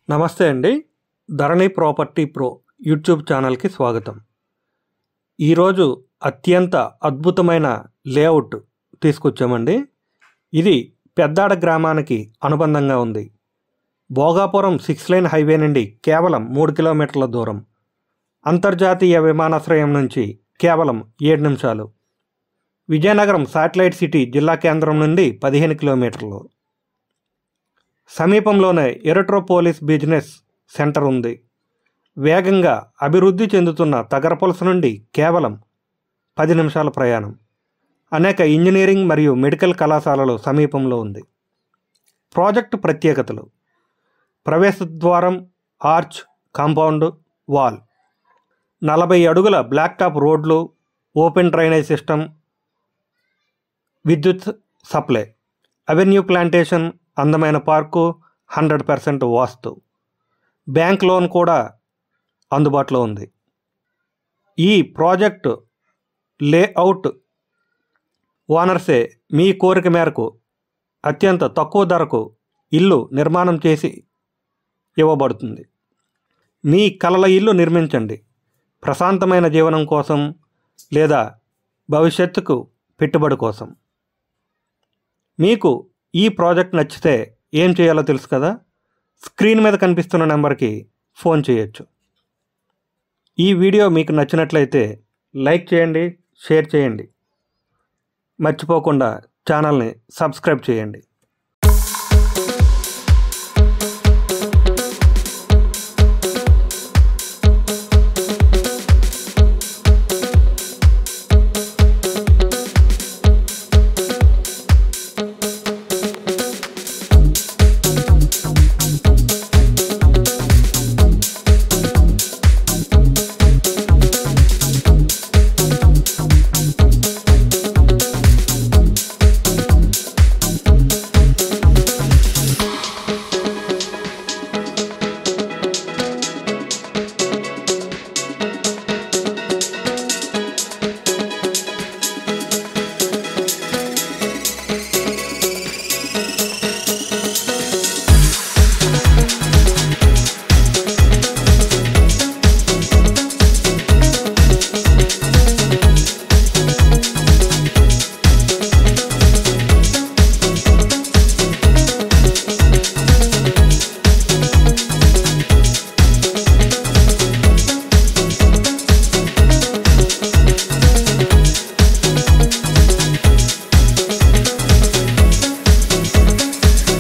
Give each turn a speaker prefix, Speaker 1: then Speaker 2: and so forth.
Speaker 1: నమస్తే అండి. ధరణి property pro YouTube ఛానల్కి స్వాగతం. ఈరోజు అత్యంత అద్భుతమైన లేఅవుట్ తీసుకొచ్చామండి. ఇది పెద్దాడ గ్రామానికి అనుబంధంగా ఉంది. భోగాపురం 6 లైన్ హైవే నుండి కేవలం 3 కిలోమీటర్ల దూరం, అంతర్జాతీయ విమానాశ్రయం నుంచి కేవలం 7 నిమిషాలు, విజయనగరం శాటిలైట్ సిటీ జిల్లా కేంద్రం నుండి 15 కిలోమీటర్లు, సమీపంలోనే ఎరిట్రోపోలిస్ బిజినెస్ సెంటర్ ఉంది. వేగంగా అభివృద్ధి చెందుతున్న తగరపులస నుండి కేవలం 10 నిమిషాల ప్రయాణం, అనేక ఇంజనీరింగ్ మరియు మెడికల్ కళాశాలలు సమీపంలో ఉంది. ప్రాజెక్టు ప్రత్యేకతలు: ప్రవేశద్వారం, ఆర్చ్, కాంపౌండ్ వాల్, 40 అడుగుల బ్లాక్ టాప్ రోడ్లు, ఓపెన్ డ్రైనేజ్ సిస్టమ్, విద్యుత్ సప్లై, అవెన్యూ ప్లాంటేషన్, అందమైన పార్కు, 100% వాస్తు, బ్యాంక్ లోన్ కూడా అందుబాటులో ఉంది. ఈ ప్రాజెక్టు లేఅవుట్ ఓనర్సే మీ కోరిక మేరకు అత్యంత తక్కువ ధరకు ఇల్లు నిర్మాణం చేసి ఇవ్వబడుతుంది. మీ కలల ఇల్లు నిర్మించండి. ప్రశాంతమైన జీవనం కోసం లేదా భవిష్యత్తుకు పెట్టుబడి కోసం. మీకు ఈ ప్రాజెక్ట్ నచ్చితే ఏం చేయాలో తెలుసు కదా. స్క్రీన్ మీద కనిపిస్తున్న నెంబర్కి ఫోన్ చేయొచ్చు. ఈ వీడియో మీకు నచ్చినట్లయితే లైక్ చేయండి, షేర్ చేయండి. మర్చిపోకుండా ఛానల్ని సబ్స్క్రైబ్ చేయండి.